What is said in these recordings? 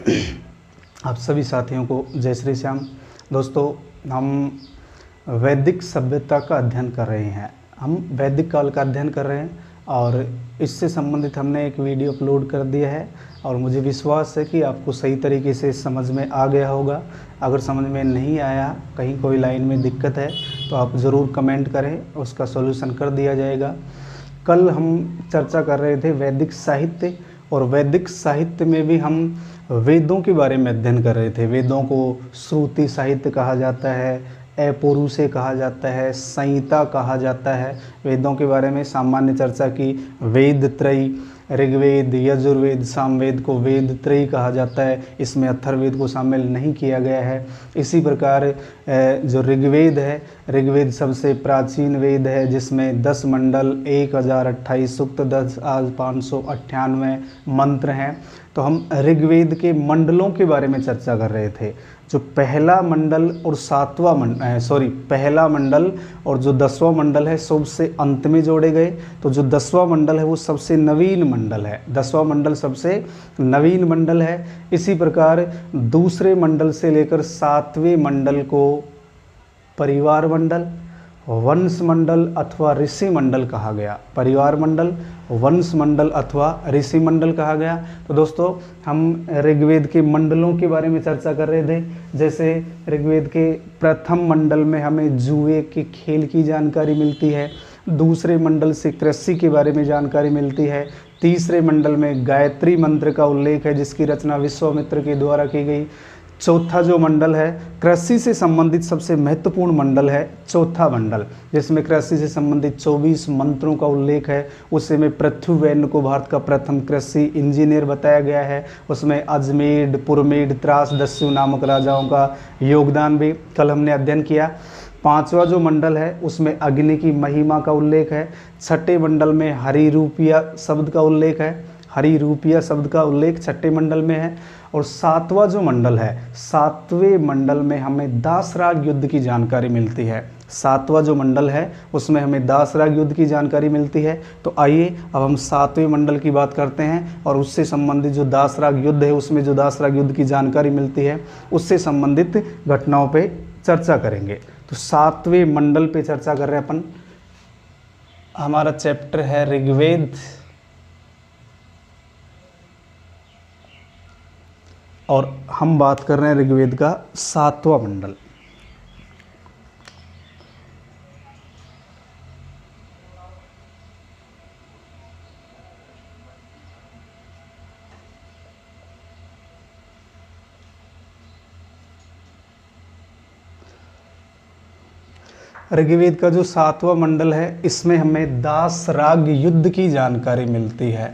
आप सभी साथियों को जय श्री श्याम। दोस्तों, हम वैदिक सभ्यता का अध्ययन कर रहे हैं। हम वैदिक काल का अध्ययन कर रहे हैं और इससे संबंधित हमने एक वीडियो अपलोड कर दिया है और मुझे विश्वास है कि आपको सही तरीके से समझ में आ गया होगा। अगर समझ में नहीं आया, कहीं कोई लाइन में दिक्कत है तो आप ज़रूर कमेंट करें, उसका सॉल्यूशन कर दिया जाएगा। कल हम चर्चा कर रहे थे वैदिक साहित्य, और वैदिक साहित्य में भी हम वेदों के बारे में अध्ययन कर रहे त्रय। वेदों को श्रुति साहित्य कहा जाता है, अपौरुषे कहा जाता है, संहिता कहा जाता है। वेदों के बारे में सामान्य चर्चा की। वेद त्रय, ऋग्वेद, यजुर्वेद, सामवेद को वेद त्रय कहा जाता है। इसमें अथर्ववेद को शामिल नहीं किया गया है। इसी प्रकार जो ऋग्वेद है, ऋग्वेद सबसे प्राचीन वेद है जिसमें 10 मंडल, 1028 सूक्त, 10,598 मंत्र हैं। तो हम ऋग्वेद के मंडलों के बारे में चर्चा कर रहे थे। जो पहला मंडल और पहला मंडल और जो 10वां मंडल है सबसे अंत में जोड़े गए। तो जो 10वां मंडल है वो सबसे नवीन मंडल है। 10वां मंडल सबसे नवीन मंडल है। इसी प्रकार दूसरे मंडल से लेकर 7वें मंडल को परिवार मंडल, वंश मंडल अथवा ऋषि मंडल कहा गया। परिवार मंडल, वंश मंडल अथवा ऋषि मंडल कहा गया। तो दोस्तों, हम ऋग्वेद के मंडलों के बारे में चर्चा कर रहे थे। जैसे ऋग्वेद के प्रथम मंडल में हमें जुए के खेल की जानकारी मिलती है। दूसरे मंडल से कृषि के बारे में जानकारी मिलती है। तीसरे मंडल में गायत्री मंत्र का उल्लेख है जिसकी रचना विश्वामित्र के द्वारा की गई। चौथा जो मंडल है कृषि से संबंधित सबसे महत्वपूर्ण मंडल है चौथा मंडल, जिसमें कृषि से संबंधित 24 मंत्रों का उल्लेख है। उसे में पृथ्वीवैन्य को भारत का प्रथम कृषि इंजीनियर बताया गया है। उसमें अजमेर, पुरमेड, त्रास, दस्यु नामक राजाओं का योगदान भी कल हमने अध्ययन किया। 5वां जो मंडल है उसमें अग्नि की महिमा का उल्लेख है। 6ठे मंडल में हरिरूपिया शब्द का उल्लेख है। हरिरूपिया शब्द का उल्लेख 6ठे मंडल में है। और 7वां जो मंडल है, 7वें मंडल में हमें दासराग युद्ध की जानकारी मिलती है। 7वां जो मंडल है उसमें हमें दासराग युद्ध की जानकारी मिलती है। तो आइए अब हम 7वें मंडल की बात करते हैं और उससे संबंधित जो दासराग युद्ध है, उसमें जो दासराग युद्ध की जानकारी मिलती है उससे संबंधित घटनाओं पे चर्चा करेंगे। तो 7वें मंडल पे चर्चा कर रहे हैं अपन। हमारा चैप्टर है ऋग्वेद और हम बात कर रहे हैं ऋग्वेद का 7वां मंडल। ऋग्वेद का जो 7वां मंडल है इसमें हमें दासराग युद्ध की जानकारी मिलती है।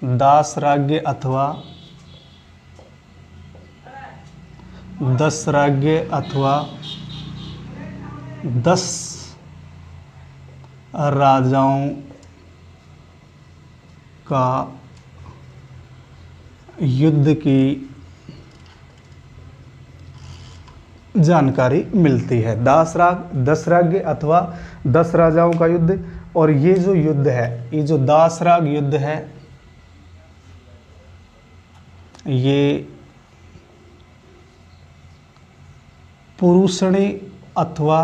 दासराग्य अथवा दसराग्य अथवा 10 राजाओं का युद्ध की जानकारी मिलती है। दसराग्य अथवा 10 राजाओं का युद्ध। और ये जो युद्ध है, ये जो दासराग युद्ध है, ये पुरुषणी अथवा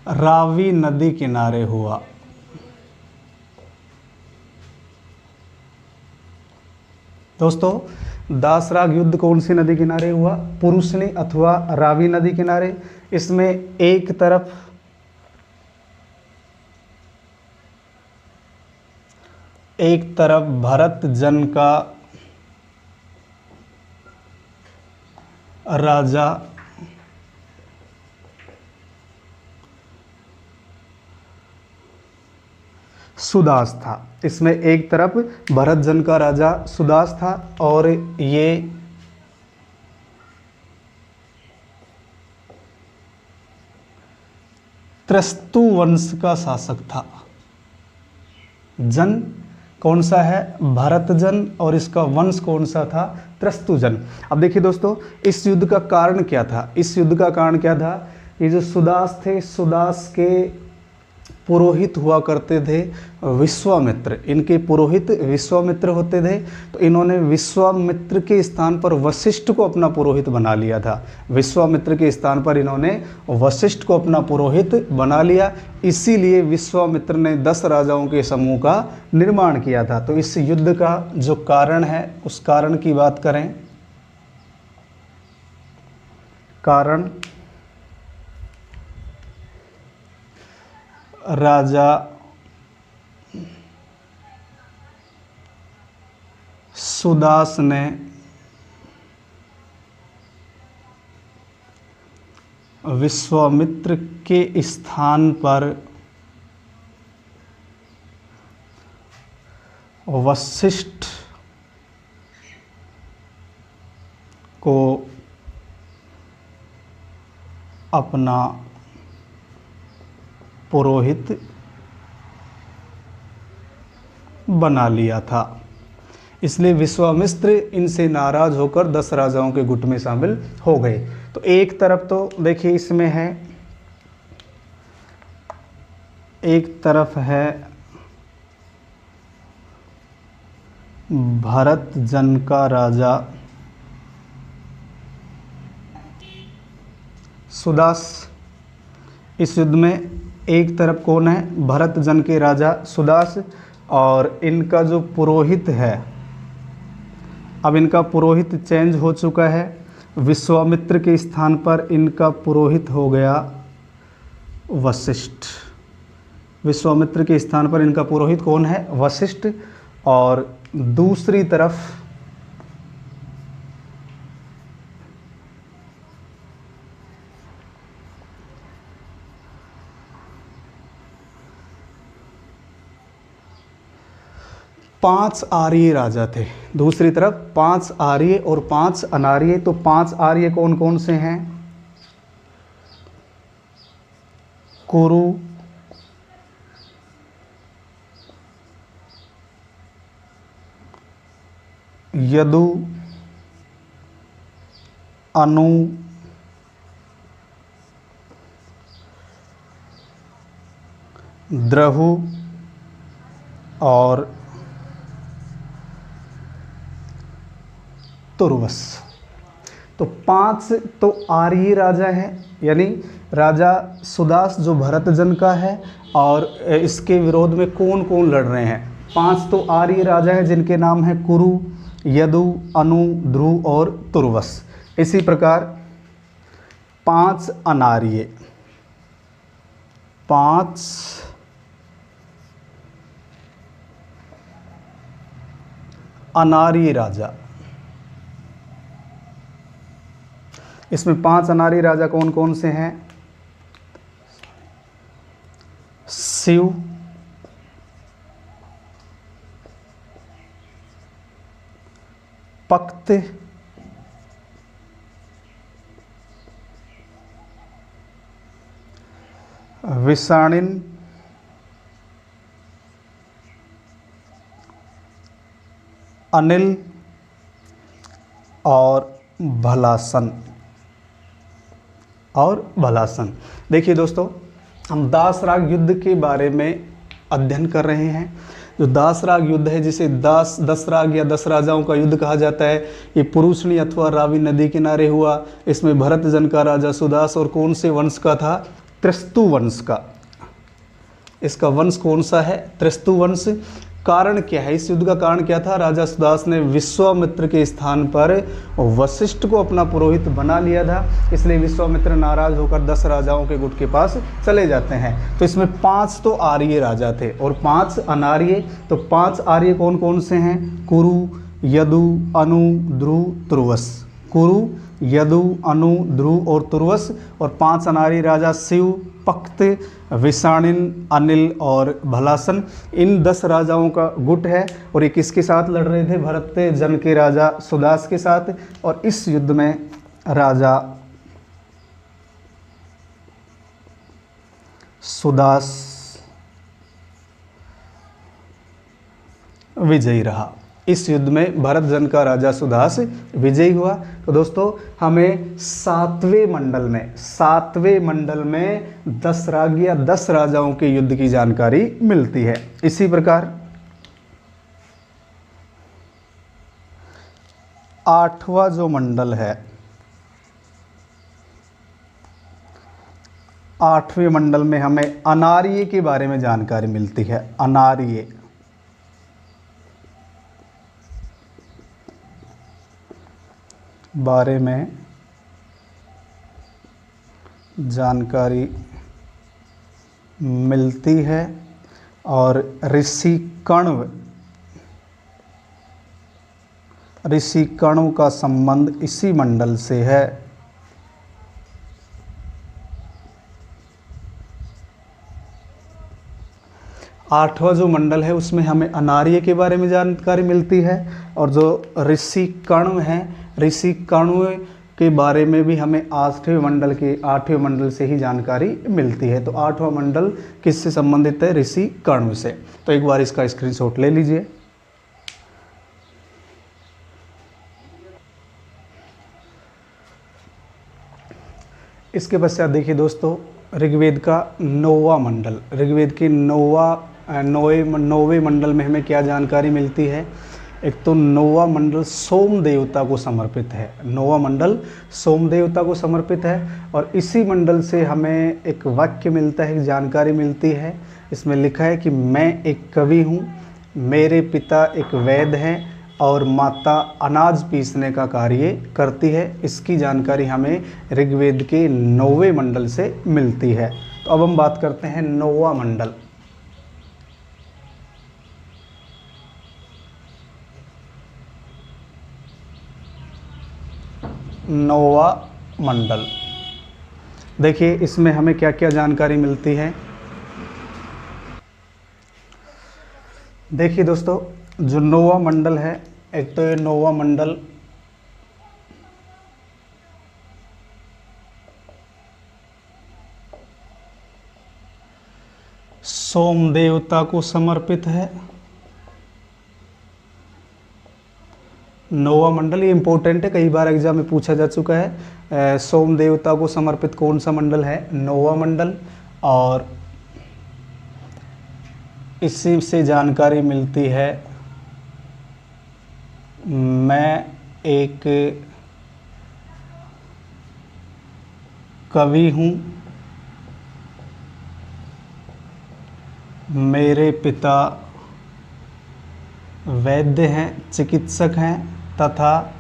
रावी नदी किनारे हुआ। दोस्तों, दासराग युद्ध कौन सी नदी किनारे हुआ? पुरुषनी अथवा रावी नदी किनारे। इसमें एक तरफ भरत जन का राजा सुदास था। इसमें एक तरफ भरत जन का राजा सुदास था और ये त्रस्तु वंश का शासक था। जन कौन सा है? भरत जन। और इसका वंश कौन सा था? त्रस्तु जन। अब देखिए दोस्तों, इस युद्ध का कारण क्या था? इस युद्ध का कारण क्या था? ये जो सुदास थे, सुदास के पुरोहित हुआ करते थे विश्वामित्र। इनके पुरोहित विश्वामित्र होते थे। तो इन्होंने विश्वामित्र के स्थान पर वशिष्ठ को अपना पुरोहित बना लिया था। विश्वामित्र के स्थान पर इन्होंने वशिष्ठ को अपना पुरोहित बना लिया। इसीलिए विश्वामित्र ने 10 राजाओं के समूह का निर्माण किया था। तो इस युद्ध का जो कारण है उस कारण की बात करें। कारण राजा सुदास ने विश्वामित्र के स्थान पर वशिष्ठ को अपना पुरोहित बना लिया था। इसलिए विश्वामित्र इनसे नाराज होकर 10 राजाओं के गुट में शामिल हो गए। तो एक तरफ तो देखिए इसमें है, एक तरफ है भरत जन का राजा सुदास। इस युद्ध में एक तरफ कौन है? भरत जन के राजा सुदास। और इनका जो पुरोहित है, अब इनका पुरोहित चेंज हो चुका है। विश्वामित्र के स्थान पर इनका पुरोहित हो गया वशिष्ठ। विश्वामित्र के स्थान पर इनका पुरोहित कौन है? वशिष्ठ। और दूसरी तरफ पांच आर्य राजा थे। दूसरी तरफ 5 आर्य और 5 अनार्य। तो 5 आर्य कौन कौन से हैं? कुरु, यदु, अनु, द्रहु और तुर्वस। तो 5 तो आर्य राजा हैं, यानी राजा सुदास जो भरत जन का है। और इसके विरोध में कौन कौन लड़ रहे हैं? 5 तो आर्य राजा हैं जिनके नाम हैं कुरु, यदु, अनु, ध्रुव और तुर्वस। इसी प्रकार 5 अनार्य, 5 अनार्य राजा। इसमें 5 अनार्य राजा कौन कौन से हैं? शिव, पक्त, विषाणिन, अनिल और भलासन। देखिए दोस्तों, हम दासराग युद्ध के बारे में अध्ययन कर रहे हैं। जो दासराग युद्ध है, जिसे दसराग या 10 राजाओं का युद्ध कहा जाता है, ये पुरुषनी अथवा रावी नदी किनारे हुआ। इसमें भरत जन का राजा सुदास और कौन से वंश का था? त्रस्तु वंश का। इसका वंश कौन सा है? त्रस्तु वंश। कारण क्या है? इस युद्ध का कारण क्या था? राजा सुदास ने विश्वामित्र के स्थान पर वशिष्ठ को अपना पुरोहित बना लिया था। इसलिए विश्वामित्र नाराज होकर 10 राजाओं के गुट के पास चले जाते हैं। तो इसमें 5 तो आर्य राजा थे और 5 अनार्य। तो 5 आर्य कौन कौन से हैं? कुरु, यदु, अनु, ध्रुव, तुर्वस। कुरु, यदु, अनु, ध्रुव और तुर्वस। और 5 अनार्य राजा शिव, पक्त, विषाणिन, अनिल और भलासन। इन 10 राजाओं का गुट है। और ये किसके साथ लड़ रहे थे? भरत जन के राजा सुदास के साथ। और इस युद्ध में राजा सुदास विजयी रहा। इस युद्ध में भरत जन का राजा सुदास विजयी हुआ। तो दोस्तों हमें सातवें मंडल में 10 राज्य या 10 राजाओं के युद्ध की जानकारी मिलती है। इसी प्रकार 8वां जो मंडल है, 8वें मंडल में हमें अनार्य के बारे में जानकारी मिलती है। अनार्य बारे में जानकारी मिलती है और ऋषि कण्व का संबंध इसी मंडल से है। आठवां जो मंडल है उसमें हमें अनार्य के बारे में जानकारी मिलती है और जो ऋषि कण्व हैं, ऋषि कण्व के बारे में भी हमें 8वें मंडल से ही जानकारी मिलती है। तो 8वां मंडल किससे संबंधित है? ऋषि कण्व से। तो एक बार इसका स्क्रीनशॉट ले लीजिए। इसके पश्चात देखिए दोस्तों, ऋग्वेद का 9वां मंडल, ऋग्वेद के 9वें मंडल में हमें क्या जानकारी मिलती है? एक तो 9वां मंडल सोम देवता को समर्पित है। 9वां मंडल सोम देवता को समर्पित है और इसी मंडल से हमें एक वाक्य मिलता है, एक जानकारी मिलती है। इसमें लिखा है कि मैं एक कवि हूँ, मेरे पिता एक वैद्य हैं और माता अनाज पीसने का कार्य करती है। इसकी जानकारी हमें ऋग्वेद के 9वें मंडल से मिलती है। तो अब हम बात करते हैं 9वां मंडल। 9वां मंडल देखिए, इसमें हमें क्या क्या जानकारी मिलती है। देखिए दोस्तों, जो 9वां मंडल है, एक तो ये 9वां मंडल सोम देवता को समर्पित है। 9वां मंडल ये इंपॉर्टेंट है, कई बार एग्जाम में पूछा जा चुका है। सोम देवता को समर्पित कौन सा मंडल है? 9वां मंडल। और इसी से जानकारी मिलती है मैं एक कवि हूँ, मेरे पिता वैद्य हैं, चिकित्सक हैं तथा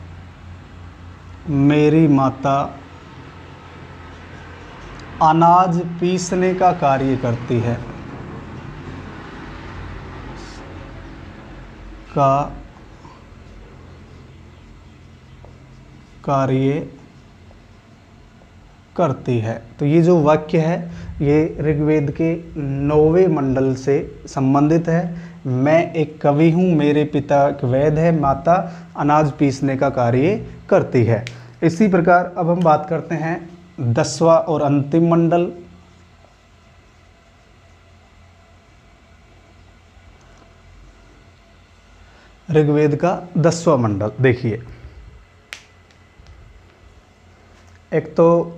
मेरी माता अनाज पीसने का कार्य करती है। तो ये जो वाक्य है ये ऋग्वेद के 9वें मंडल से संबंधित है। मैं एक कवि हूँ, मेरे पिता एक वैद्य है, माता अनाज पीसने का कार्य करती है। इसी प्रकार अब हम बात करते हैं 10वां और अंतिम मंडल। ऋग्वेद का 10वां मंडल देखिए, एक तो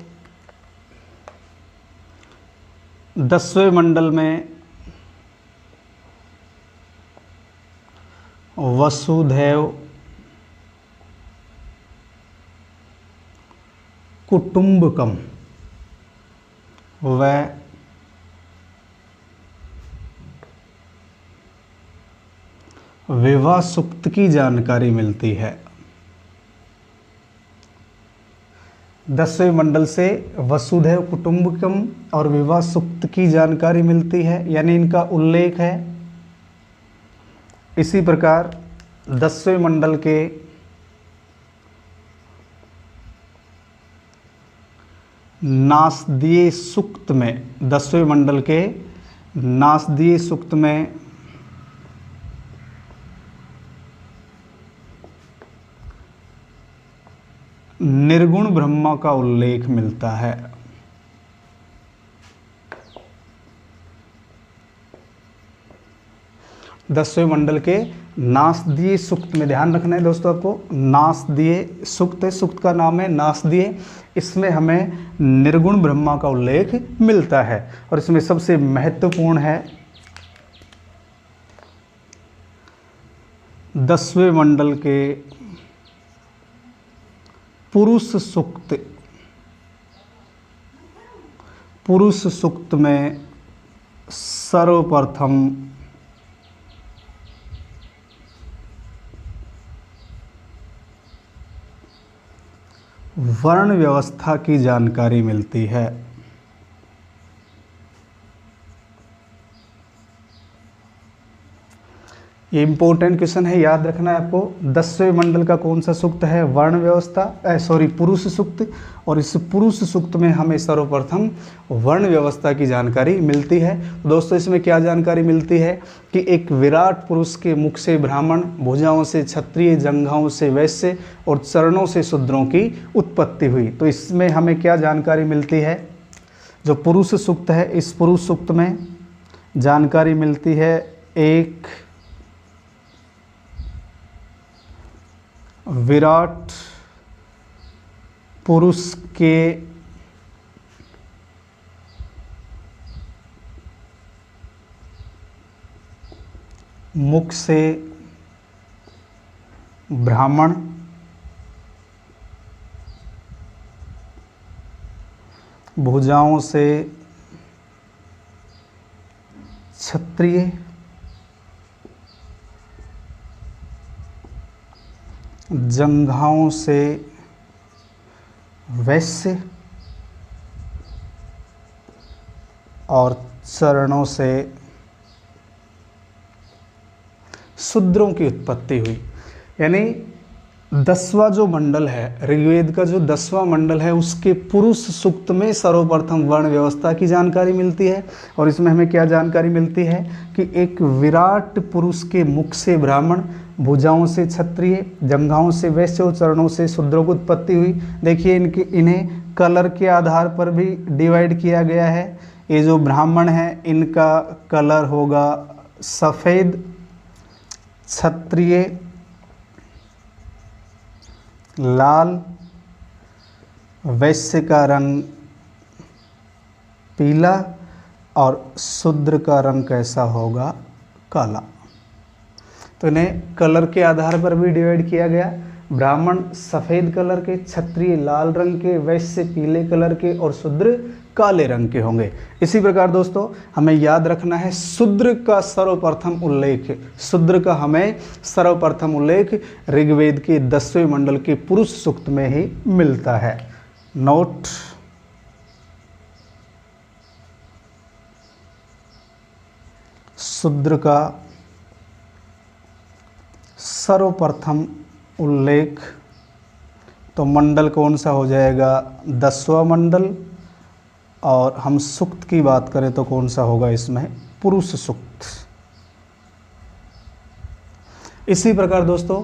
10वें मंडल में वसुधैव कुटुंबकम व विवाह सूक्त की जानकारी मिलती है। 10वें मंडल से वसुधैव कुटुंबकम और विवाह सूक्त की जानकारी मिलती है, यानी इनका उल्लेख है। इसी प्रकार 10वें मंडल के नासदीय सूक्त में, 10वें मंडल के नासदीय सूक्त में निर्गुण ब्रह्मा का उल्लेख मिलता है। दसवें मंडल के नासदीय सूक्त में ध्यान रखना है दोस्तों आपको, नासदीय सूक्त है, सूक्त का नाम है नासदीय। इसमें हमें निर्गुण ब्रह्मा का उल्लेख मिलता है और इसमें सबसे महत्वपूर्ण है 10वें मंडल के पुरुष सूक्त। पुरुष सूक्त में सर्वप्रथम वर्ण व्यवस्था की जानकारी मिलती है। ये इंपॉर्टेंट क्वेश्चन है, याद रखना है आपको। 10वें मंडल का कौन सा सूक्त है? वर्ण व्यवस्था, पुरुष सूक्त। और इस पुरुष सूक्त में हमें सर्वप्रथम वर्ण व्यवस्था की जानकारी मिलती है। दोस्तों इसमें क्या जानकारी मिलती है कि एक विराट पुरुष के मुख से ब्राह्मण, भुजाओं से क्षत्रिय, जंघाओं से वैश्य और चरणों से शूद्रों की उत्पत्ति हुई। तो इसमें हमें क्या जानकारी मिलती है? जो पुरुष सूक्त है, इस पुरुष सूक्त में जानकारी मिलती है एक विराट पुरुष के मुख से ब्राह्मण, भुजाओं से क्षत्रिय, जंघाओं से वैश्य और चरणों से शूद्रों की उत्पत्ति हुई। यानी 10वां जो मंडल है, ऋग्वेद का जो 10वां मंडल है, उसके पुरुष सूक्त में सर्वप्रथम वर्ण व्यवस्था की जानकारी मिलती है। और इसमें हमें क्या जानकारी मिलती है कि एक विराट पुरुष के मुख से ब्राह्मण, भुजाओं से क्षत्रिय, जंघाओं से वैश्य और चरणों से शूद्रों की उत्पत्ति हुई। देखिए इन्हें कलर के आधार पर भी डिवाइड किया गया है। ये जो ब्राह्मण है इनका कलर होगा सफ़ेद, क्षत्रिय लाल, वैश्य का रंग पीला और शूद्र का रंग कैसा होगा? काला। तो इन्हें कलर के आधार पर भी डिवाइड किया गया। ब्राह्मण सफ़ेद कलर के, क्षत्रिय लाल रंग के, वैश्य पीले कलर के और शूद्र काले रंग के होंगे। इसी प्रकार दोस्तों हमें याद रखना है शूद्र का सर्वप्रथम उल्लेख, शूद्र का हमें सर्वप्रथम उल्लेख ऋग्वेद के 10वें मंडल के पुरुष सूक्त में ही मिलता है। नोट, शूद्र का सर्वप्रथम उल्लेख, तो मंडल कौन सा हो जाएगा? 10वां मंडल। और हम सूक्त की बात करें तो कौन सा होगा इसमें? पुरुष सूक्त। इसी प्रकार दोस्तों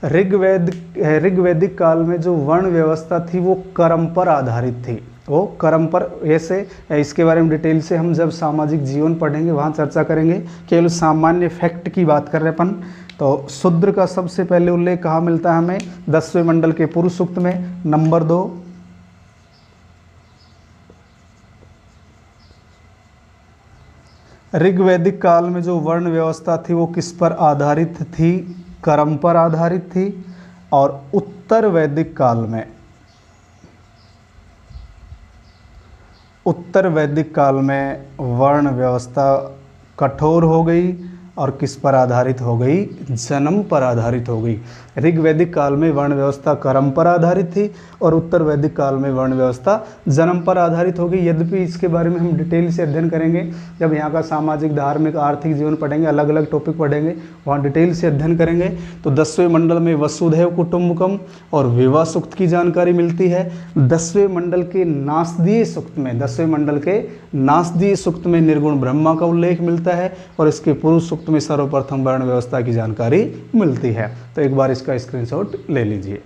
ऋग्वैदिक काल में जो वर्ण व्यवस्था थी वो कर्म पर आधारित थी। वो कर्म पर, ऐसे इसके बारे में डिटेल से हम जब सामाजिक जीवन पढ़ेंगे वहाँ चर्चा करेंगे। केवल सामान्य फैक्ट की बात कर रहे अपन। तो शूद्र का सबसे पहले उल्लेख कहाँ मिलता है हमें? 10वें मंडल के पुरुष सूक्त में। नंबर 2, ऋग्वैदिक काल में जो वर्ण व्यवस्था थी वो किस पर आधारित थी? कर्म पर आधारित थी। और उत्तर वैदिक काल में वर्ण व्यवस्था कठोर हो गई और किस पर आधारित हो गई? जन्म पर आधारित हो गई। ऋग्वैदिक काल में वर्ण व्यवस्था कर्म पर आधारित थी और उत्तर वैदिक काल में वर्ण व्यवस्था जन्म पर आधारित हो गई। यद्यपि इसके बारे में हम डिटेल से अध्ययन करेंगे जब यहाँ का सामाजिक, धार्मिक, आर्थिक जीवन पढ़ेंगे, अलग अलग टॉपिक पढ़ेंगे, वहाँ डिटेल से अध्ययन करेंगे। तो 10वें मंडल में वसुधैव कुटुंबकम और विवाह सूक्त की जानकारी मिलती है। 10वें मंडल के नासदीय सूक्त में, 10वें मंडल के नासदीय सूक्त में निर्गुण ब्रह्मा का उल्लेख मिलता है और इसके पुरुष सूक्त में सर्वप्रथम वर्ण व्यवस्था की जानकारी मिलती है। तो एक बार इसका स्क्रीनशॉट ले लीजिए।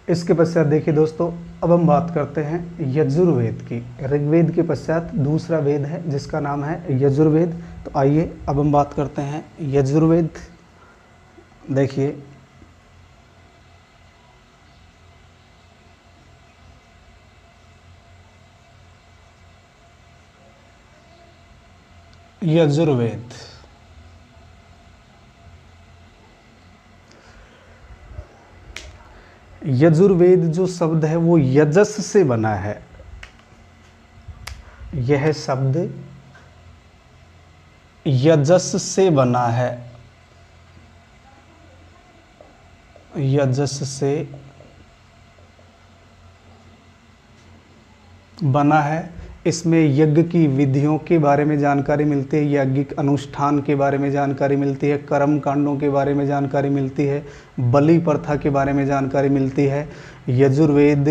इसके पश्चात देखिए दोस्तों, अब हम बात करते हैं यजुर्वेद की। ऋग्वेद के पश्चात दूसरा वेद है जिसका नाम है यजुर्वेद। तो आइए अब हम बात करते हैं यजुर्वेद। देखिए, यजुर्वेद यजुर्वेद जो शब्द है वो यजस से बना है। यह शब्द यजस से बना है, यजस से बना है। इसमें यज्ञ की विधियों के बारे में जानकारी मिलती है, यज्ञिक अनुष्ठान के बारे में जानकारी मिलती है, कर्म कांडों के बारे में जानकारी मिलती है, बलि प्रथा के बारे में जानकारी मिलती है। यजुर्वेद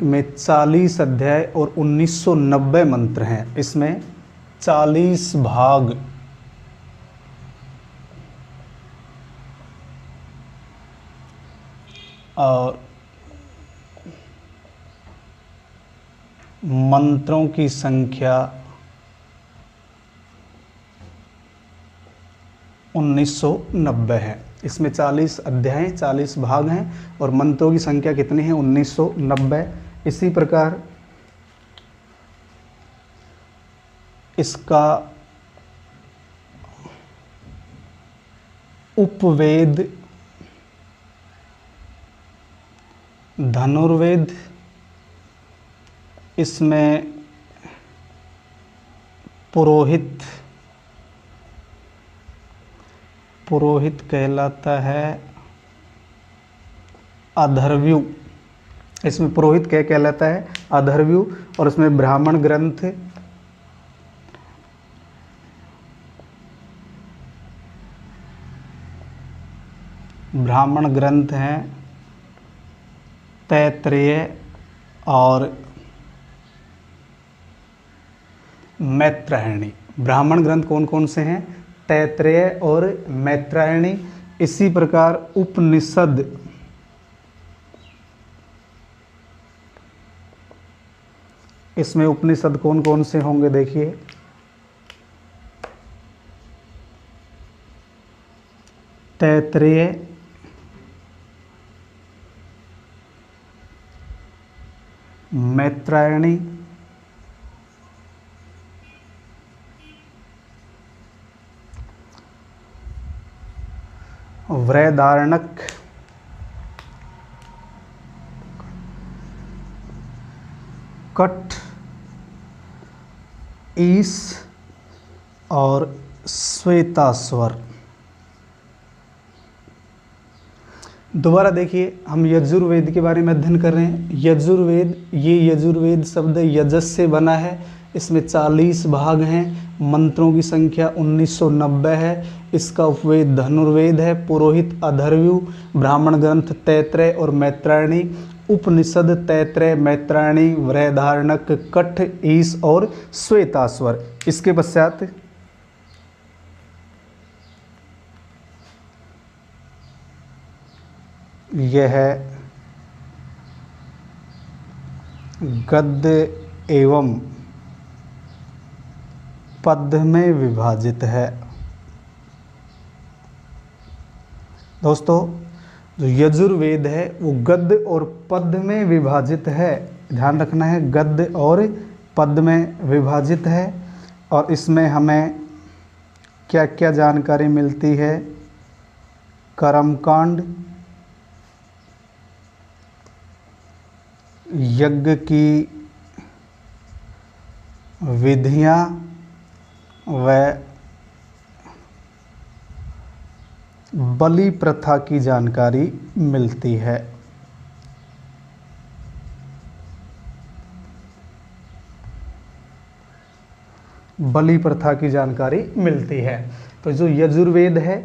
में 40 अध्याय और 1990 मंत्र हैं। इसमें 40 भाग और मंत्रों की संख्या 1990 है। इसमें 40 अध्याय 40 भाग हैं और मंत्रों की संख्या कितनी है? 1990। इसी प्रकार इसका उपवेद धनुर्वेद, इसमें पुरोहित कहलाता है अधर्व्यू। इसमें पुरोहित क्या कहलाता है? अधर्व्यू। और इसमें ब्राह्मण ग्रंथ हैं तैत्रेय और मैत्रायणी। ब्राह्मण ग्रंथ कौन कौन से हैं? तैत्रेय और मैत्रायणी। इसी प्रकार उपनिषद, इसमें उपनिषद कौन कौन से होंगे? देखिए, तैत्रेय, मैत्रायणी, वृहदारण्यक, कठ, ईश और श्वेताश्वर। दोबारा देखिए, हम यजुर्वेद के बारे में अध्ययन कर रहे हैं। यजुर्वेद शब्द यजस से बना है। इसमें 40 भाग हैं, मंत्रों की संख्या 1990 है। इसका उपवेद धनुर्वेद है, पुरोहित अधर्व्यू, ब्राह्मण ग्रंथ तैत्रेय और मैत्रायणी, उपनिषद तैत्रेय, मैत्रायणी, वृहदारण्यक, कठ, ईश और श्वेताश्वर। इसके पश्चात यह गद्य एवं पद्य में विभाजित है। दोस्तों, जो यजुर्वेद है वो गद्य और पद्य में विभाजित है। ध्यान रखना है, गद्य और पद्य में विभाजित है। और इसमें हमें क्या क्या जानकारी मिलती है? कर्मकांड, यज्ञ की विधियां व बलि प्रथा की जानकारी मिलती है। बलि प्रथा की जानकारी मिलती है। तो जो यजुर्वेद है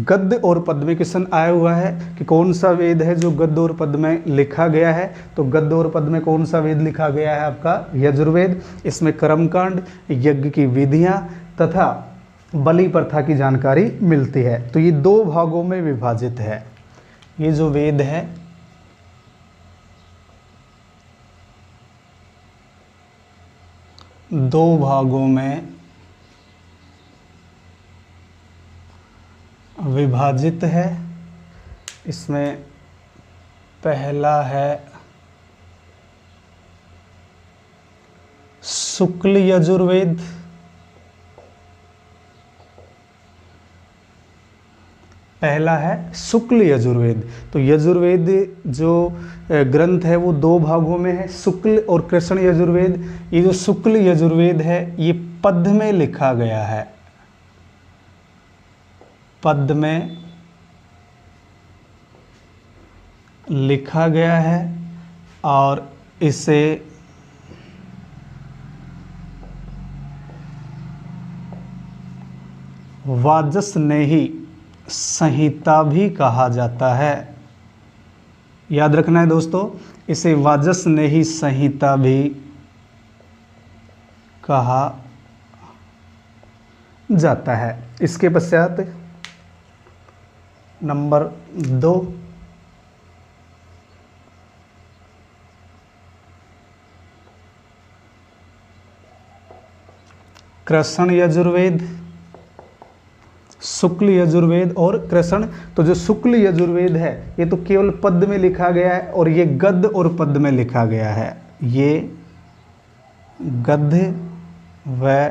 गद्य और पद्य में क्वेश्चन आया हुआ है कि कौन सा वेद है जो गद्य और पद्य में लिखा गया है। तो गद्य और पद्य में कौन सा वेद लिखा गया है? आपका यजुर्वेद। इसमें कर्मकांड, यज्ञ की विधियां तथा बलि प्रथा की जानकारी मिलती है। तो ये 2 भागों में विभाजित है। ये जो वेद है दो भागों में विभाजित है। इसमें पहला है शुक्ल यजुर्वेद, पहला है शुक्ल यजुर्वेद। तो यजुर्वेद जो ग्रंथ है वो दो भागों में है, शुक्ल और कृष्ण यजुर्वेद। ये जो शुक्ल यजुर्वेद है ये पद में लिखा गया है, पद में लिखा गया है और इसे वाजस्नेही संहिता भी कहा जाता है। याद रखना है दोस्तों, इसे वाजस्नेही संहिता भी कहा जाता है। इसके पश्चात नंबर 2 कृष्ण यजुर्वेद, शुक्ल यजुर्वेद और कृष्ण। तो जो शुक्ल यजुर्वेद है ये तो केवल पद में लिखा गया है और ये गद्य और पद में लिखा गया है। ये गद्य व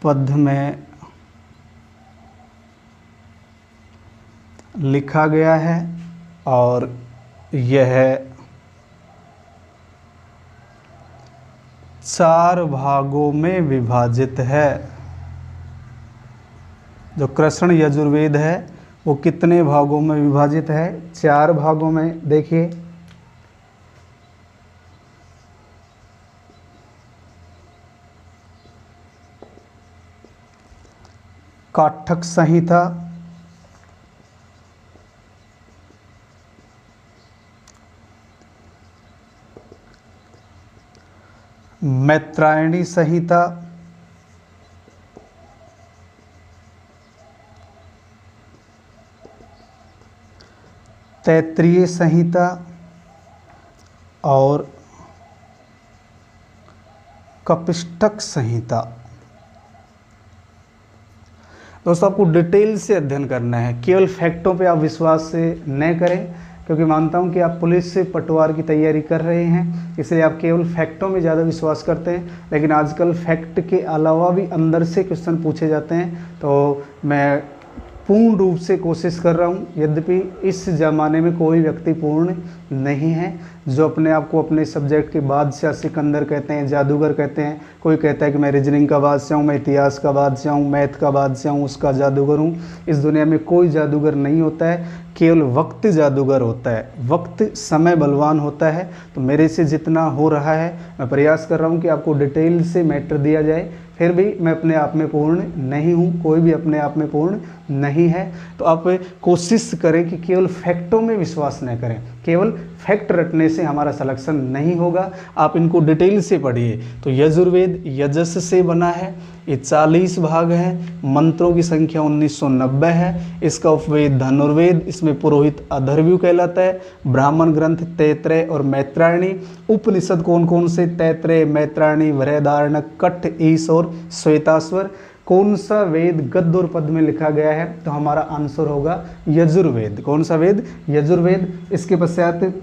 पद में लिखा गया है और यह 4 भागों में विभाजित है। जो कृष्ण यजुर्वेद है वो कितने भागों में विभाजित है? 4 भागों में। देखिए, काठक संहिता, मैत्रायणी संहिता, तैत्तिरीय संहिता और कपिष्टक संहिता। दोस्तों आपको डिटेल से अध्ययन करना है, केवल फैक्टों पे आप विश्वास से न करें, क्योंकि मानता हूं कि आप पुलिस से पटवार की तैयारी कर रहे हैं, इसलिए आप केवल फैक्टों में ज़्यादा विश्वास करते हैं। लेकिन आजकल फैक्ट के अलावा भी अंदर से क्वेश्चन पूछे जाते हैं, तो मैं पूर्ण रूप से कोशिश कर रहा हूँ। यद्यपि इस ज़माने में कोई व्यक्ति पूर्ण नहीं है। जो अपने आप को अपने सब्जेक्ट के बादशाह, सिकंदर कहते हैं, जादूगर कहते हैं। कोई कहता है कि मैं रीजनिंग का बादशाह हूँ, मैं इतिहास का बादशाह हूँ, मैथ का बादशाह हूँ, उसका जादूगर हूँ। इस दुनिया में कोई जादूगर नहीं होता है, केवल वक्त जादूगर होता है। वक्त, समय बलवान होता है। तो मेरे से जितना हो रहा है मैं प्रयास कर रहा हूँ कि आपको डिटेल से मैटर दिया जाए। फिर भी मैं अपने आप में पूर्ण नहीं हूँ, कोई भी अपने आप में पूर्ण नहीं है। तो आप कोशिश करें कि केवल फैक्टों में विश्वास न करें। केवल फैक्ट रटने से हमारा सिलेक्शन नहीं होगा, आप इनको डिटेल से पढ़िए। तो यजुर्वेद यजस से बना है, ये 40 भाग हैं, मंत्रों की संख्या 1990 है। इसका उपवेद धनुर्वेद, इसमें पुरोहित अधर्व्यू कहलाता है। ब्राह्मण ग्रंथ तैत्तिरीय और मैत्रायणी। उपनिषद कौन कौन से? तैत्तिरीय, मैत्रायणी, बृहदारण्यक, कठ, ईश और श्वेताश्वर। कौन सा वेद गद्य और पद में लिखा गया है? तो हमारा आंसर होगा यजुर्वेद। कौन सा वेद? यजुर्वेद। इसके पश्चात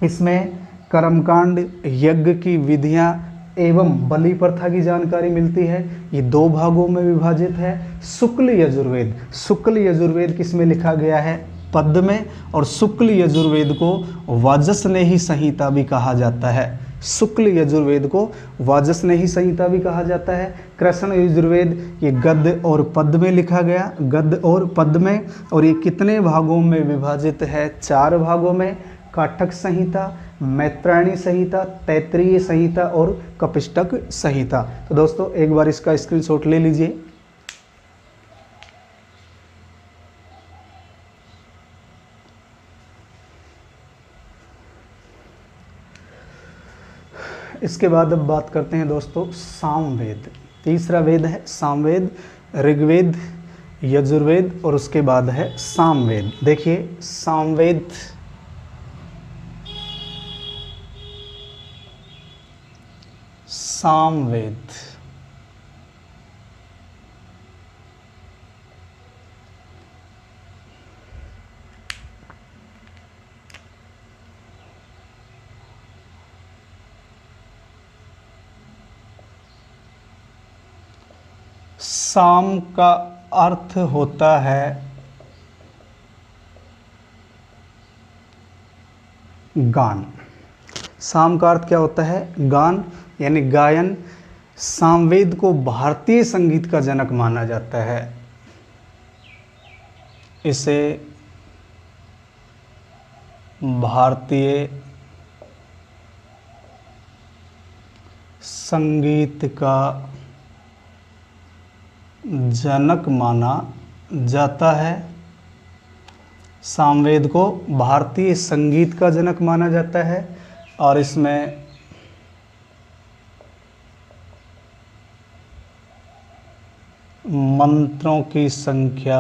इसमें कर्मकांड, यज्ञ की विधियां एवं बलि प्रथा की जानकारी मिलती है। ये 2 भागों में विभाजित है। शुक्ल यजुर्वेद, शुक्ल यजुर्वेद किस में लिखा गया है? पद में। और शुक्ल यजुर्वेद को वाजस्नेही संहिता भी कहा जाता है। शुक्ल यजुर्वेद को वाजस्नेही संहिता भी कहा जाता है। कृष्ण यजुर्वेद ये गद्य और पद में लिखा गया, गद्य और पद में। और ये कितने भागों में विभाजित है? 4 भागों में। काठक संहिता, मैत्रायणी संहिता, तैत्तिरीय संहिता और कपिष्टक संहिता। तो दोस्तों एक बार इसका स्क्रीनशॉट ले लीजिए। इसके बाद अब बात करते हैं दोस्तों सामवेद। तीसरा वेद है सामवेद। ऋग्वेद, यजुर्वेद और उसके बाद है सामवेद। देखिए सामवेद सामवेद। साम का अर्थ होता है गान। साम का अर्थ क्या होता है? गान, यानी गायन। सामवेद को भारतीय संगीत का जनक माना जाता है। इसे भारतीय संगीत का जनक माना जाता है। सामवेद को भारतीय संगीत का जनक माना जाता है और इसमें मंत्रों की संख्या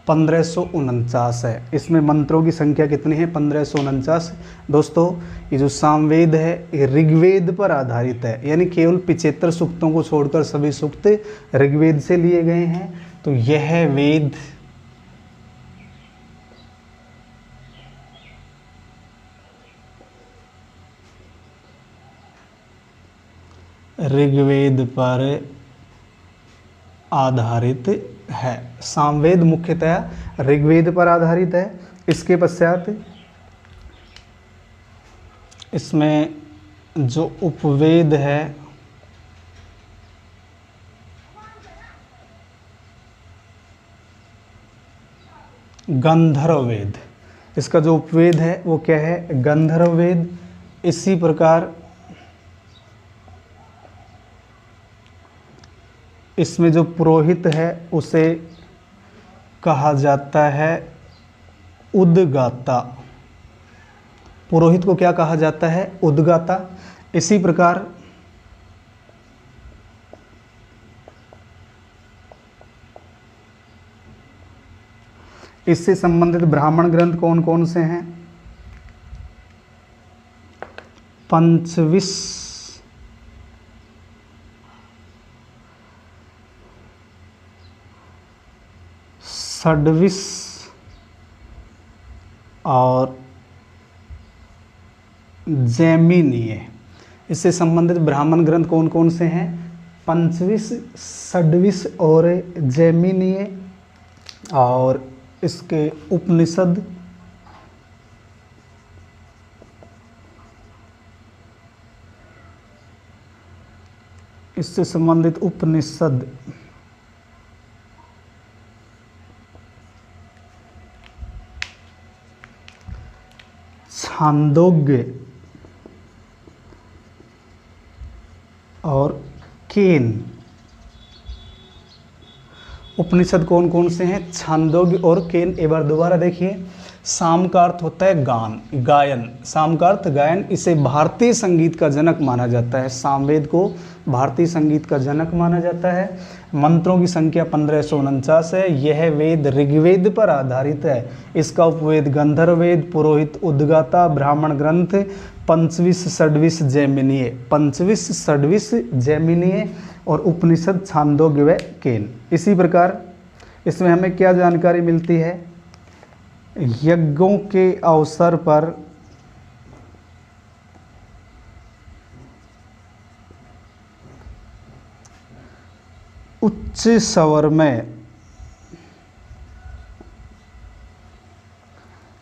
1549 है। इसमें मंत्रों की संख्या कितनी है? 1549। दोस्तों, ये जो सामवेद है ये ऋग्वेद पर आधारित है, यानी केवल 75 सूक्तों को छोड़कर सभी सूक्त ऋग्वेद से लिए गए हैं। तो यह वेद ऋग्वेद पर आधारित है। सामवेद मुख्यतः ऋग्वेद पर आधारित है। इसके पश्चात इसमें जो उपवेद है गंधर्ववेद। इसका जो उपवेद है वो क्या है? गंधर्ववेद। इसी प्रकार इसमें जो पुरोहित है उसे कहा जाता है उद्गाता। पुरोहित को क्या कहा जाता है? उद्गाता। इसी प्रकार इससे संबंधित ब्राह्मण ग्रंथ कौन कौन से हैं? पंचविश, षड्विश और जैमिनीय। इससे संबंधित ब्राह्मण ग्रंथ कौन कौन से हैं? पंचविश, षड्विश और जैमिनीय। और इसके उपनिषद इससे संबंधित उपनिषद छांदोग्य और केन। उपनिषद कौन कौन से हैं? छांदोग्य और केन। एक बार दोबारा देखिए। साम का अर्थ होता है गान, गायन। साम का अर्थ गायन। इसे भारतीय संगीत का जनक माना जाता है। सामवेद को भारतीय संगीत का जनक माना जाता है। मंत्रों की संख्या 1549 है। यह वेद ऋग्वेद पर आधारित है। इसका उपवेद गंधर्ववेद, पुरोहित उद्गाता, ब्राह्मण ग्रंथ पंचविश, षड्विश, जैमिनीय। पंचविश, षड्विश, जैमिनीय और उपनिषद छांदोग्य व केन। इसी प्रकार इसमें हमें क्या जानकारी मिलती है? यज्ञों के अवसर पर उच्च स्वर में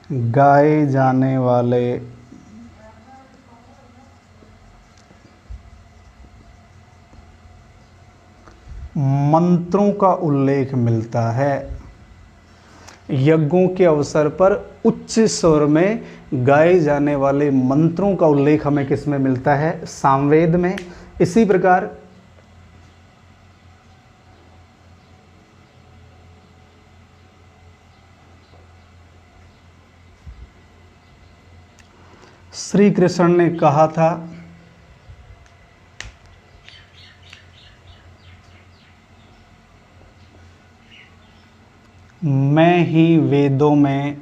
गाए जाने वाले मंत्रों का उल्लेख मिलता है। यज्ञों के अवसर पर उच्च स्वर में गाए जाने वाले मंत्रों का उल्लेख हमें किस में मिलता है? सामवेद में। इसी प्रकार श्री कृष्ण ने कहा था मैं ही वेदों में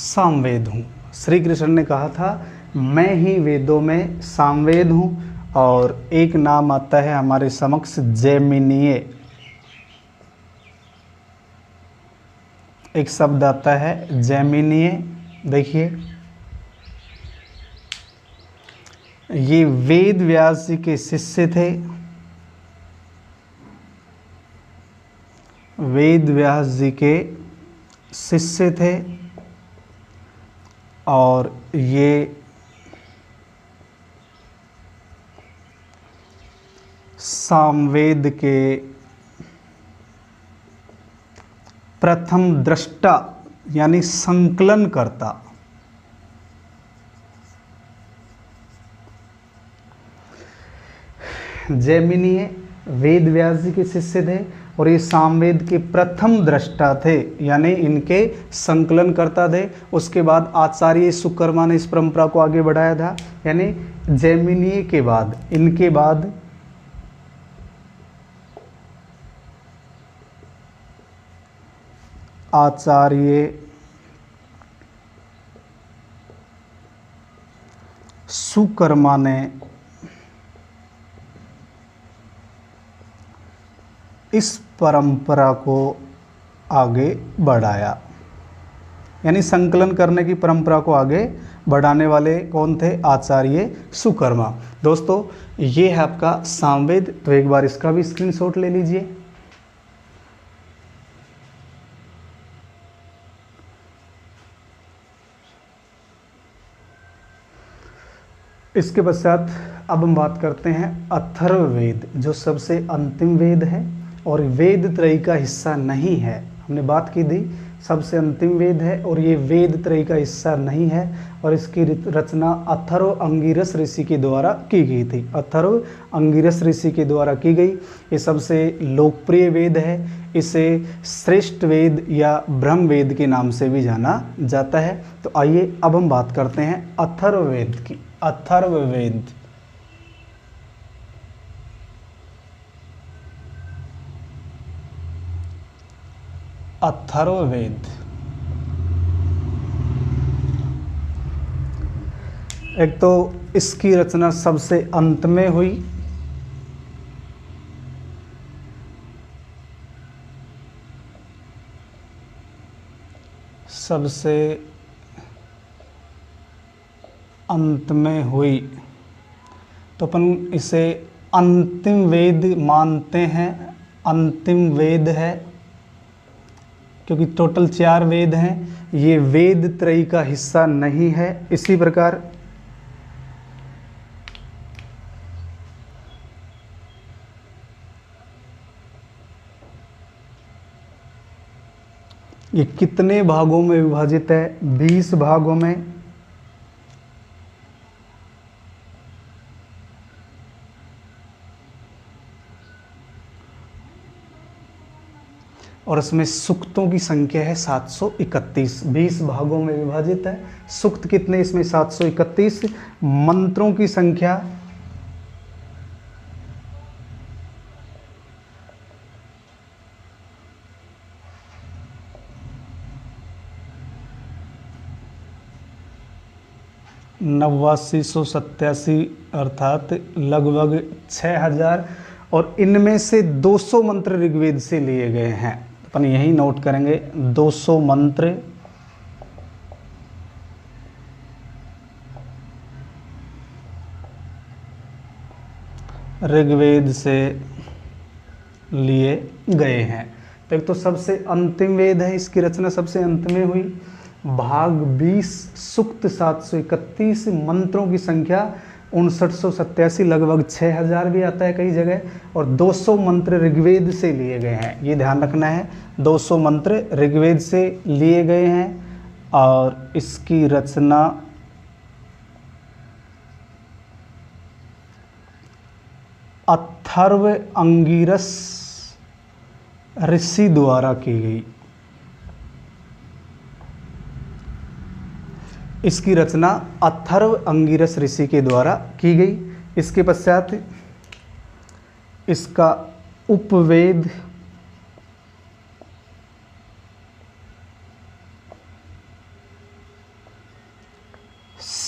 सामवेद हूँ। श्री कृष्ण ने कहा था मैं ही वेदों में सामवेद हूँ। और एक नाम आता है हमारे समक्ष जैमिनीय, एक शब्द आता है जैमिनीय। देखिए ये वेद व्यास जी के शिष्य थे। वेद व्यास जी के शिष्य थे और ये सामवेद के प्रथम दृष्टा यानी संकलन करता। जैमिनीय वेद व्यास जी के शिष्य थे और ये सामवेद के प्रथम दृष्टा थे, यानी इनके संकलन करता थे। उसके बाद आचार्य सुकर्मा ने इस परंपरा को आगे बढ़ाया था। यानी जैमिनीय के बाद, इनके बाद आचार्य सुकर्मा ने इस परंपरा को आगे बढ़ाया। यानी संकलन करने की परंपरा को आगे बढ़ाने वाले कौन थे? आचार्य सुकर्मा। दोस्तों ये है आपका सामवेद, तो एक बार इसका भी स्क्रीनशॉट ले लीजिए। इसके पश्चात अब हम बात करते हैं अथर्ववेद, जो सबसे अंतिम वेद है और वेद त्रयी का हिस्सा नहीं है। हमने बात की थी सबसे अंतिम वेद है और ये वेद त्रयी का हिस्सा नहीं है, और इसकी रचना अथर्व अंगिरस ऋषि के द्वारा की गई थी। अथर्व अंगिरस ऋषि के द्वारा की गई। ये सबसे लोकप्रिय वेद है। इसे श्रेष्ठ वेद या ब्रह्म वेद के नाम से भी जाना जाता है। तो आइए अब हम बात करते हैं अथर्ववेद की। अथर्ववेद अथर्ववेद एक तो इसकी रचना सबसे अंत में हुई। सबसे अंत में हुई तो अपन इसे अंतिम वेद मानते हैं। अंतिम वेद है क्योंकि टोटल 4 वेद हैं। ये वेद त्रयी का हिस्सा नहीं है। इसी प्रकार ये कितने भागों में विभाजित है? 20 भागों में। और इसमें सूक्तों की संख्या है 731। 20 भागों में विभाजित है। सूक्त कितने इसमें? 731। मंत्रों की संख्या 8987 अर्थात लगभग 6000, और इनमें से 200 मंत्र ऋग्वेद से लिए गए हैं। अपन यही नोट करेंगे 200 मंत्र ऋग्वेद से लिए गए हैं। तो एक तो सबसे अंतिम वेद है, इसकी रचना सबसे अंत में हुई। भाग 20, सूक्त 731, मंत्रों की संख्या 5987, लगभग 6000 भी आता है कई जगह, और 200 मंत्र ऋग्वेद से लिए गए हैं। ये ध्यान रखना है, 200 मंत्र ऋग्वेद से लिए गए हैं। और इसकी रचना अथर्व अंगिरस ऋषि द्वारा की गई। इसकी रचना अथर्व अंगिरस ऋषि के द्वारा की गई। इसके पश्चात इसका उपवेद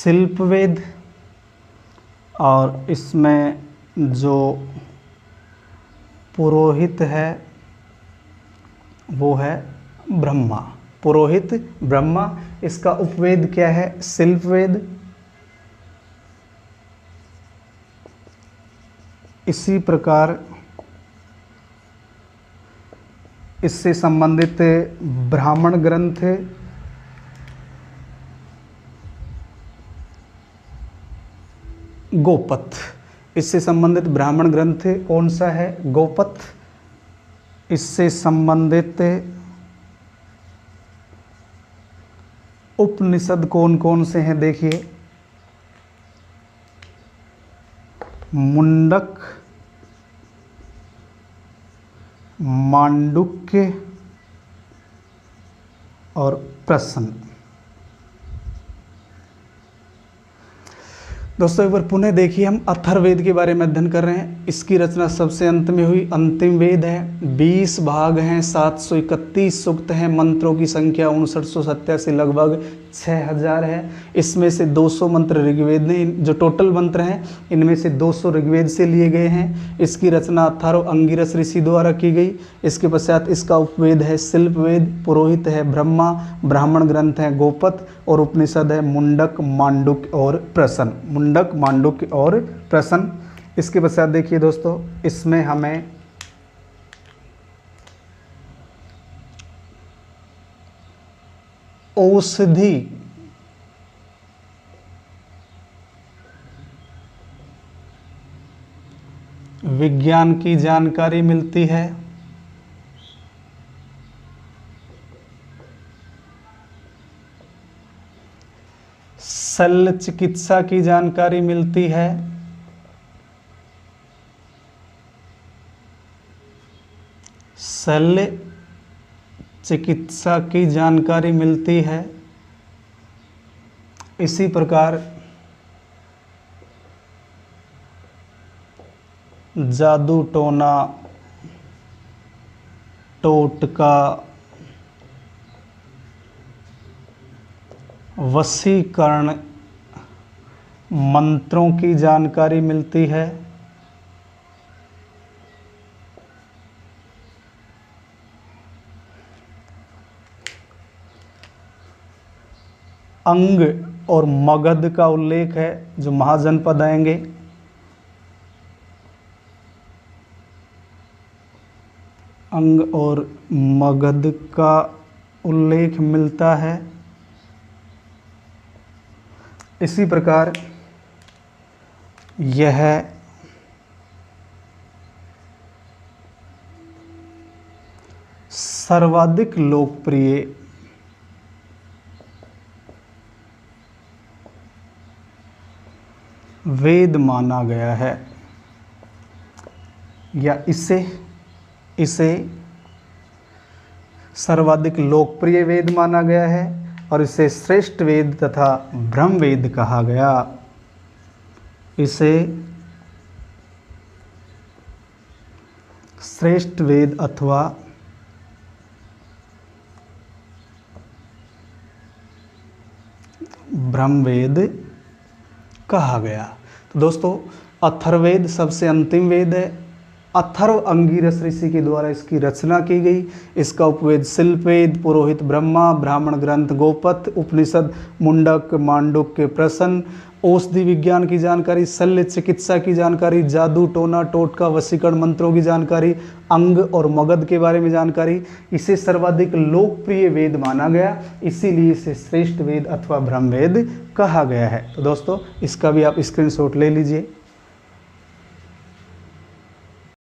शिल्प वेद, और इसमें जो पुरोहित है वो है ब्रह्मा। पुरोहित ब्रह्मा। इसका उपवेद क्या है? शिल्प वेद। इसी प्रकार इससे संबंधित ब्राह्मण ग्रंथ गोपथ। इससे संबंधित ब्राह्मण ग्रंथ कौन सा है? गोपथ। इससे संबंधित उपनिषद कौन कौन से हैं? देखिए, मुंडक, मांडुक्य और प्रश्न। दोस्तों एक बार पुनः देखिए, हम अथर्ववेद के बारे में अध्ययन कर रहे हैं। इसकी रचना सबसे अंत में हुई। अंतिम वेद है, 20 भाग हैं, 731 सूक्त हैं, मंत्रों की संख्या 5987 लगभग 6000 है। इसमें से 200 मंत्र ऋग्वेद ने, जो टोटल मंत्र हैं इनमें से 200 ऋग्वेद से लिए गए हैं। इसकी रचना अथर्व अंगिरस ऋषि द्वारा की गई। इसके पश्चात इसका उपवेद है शिल्प वेद, पुरोहित है ब्रह्मा, ब्राह्मण ग्रंथ है गोपथ और उपनिषद है मुंडक, मांडुक्य और प्रश्न। मुंडक, मांडुक्य और प्रश्न। इसके पश्चात देखिए दोस्तों, इसमें हमें औषधि विज्ञान की जानकारी मिलती है। शल्य चिकित्सा की जानकारी मिलती है। शल्य चिकित्सा की जानकारी मिलती है। इसी प्रकार जादू टोना, टोटका, वशीकरण, मंत्रों की जानकारी मिलती है। अंग और मगध का उल्लेख है, जो महाजनपद आएंगे। अंग और मगध का उल्लेख मिलता है। इसी प्रकार यह सर्वाधिक लोकप्रिय वेद माना गया है, या इसे सर्वाधिक लोकप्रिय वेद माना गया है और इसे श्रेष्ठ वेद तथा ब्रह्म वेद कहा गया। इसे श्रेष्ठ वेद अथवा ब्रह्म वेद कहा गया। तो दोस्तों अथर्ववेद सबसे अंतिम वेद है। अथर्व अंगिरस ऋषि के द्वारा इसकी रचना की गई। इसका उपवेद शिल्प वेद, पुरोहित ब्रह्मा, ब्राह्मण ग्रंथ गोपथ, उपनिषद मुंडक, मांडुक्य, प्रश्न, औषधि विज्ञान की जानकारी, शल्य चिकित्सा की जानकारी, जादू टोना टोटका वशीकरण मंत्रों की जानकारी, अंग और मगध के बारे में जानकारी। इसे सर्वाधिक लोकप्रिय वेद माना गया, इसीलिए इसे श्रेष्ठ वेद अथवा ब्रह्म वेद कहा गया है। तो दोस्तों इसका भी आप स्क्रीनशॉट ले लीजिए।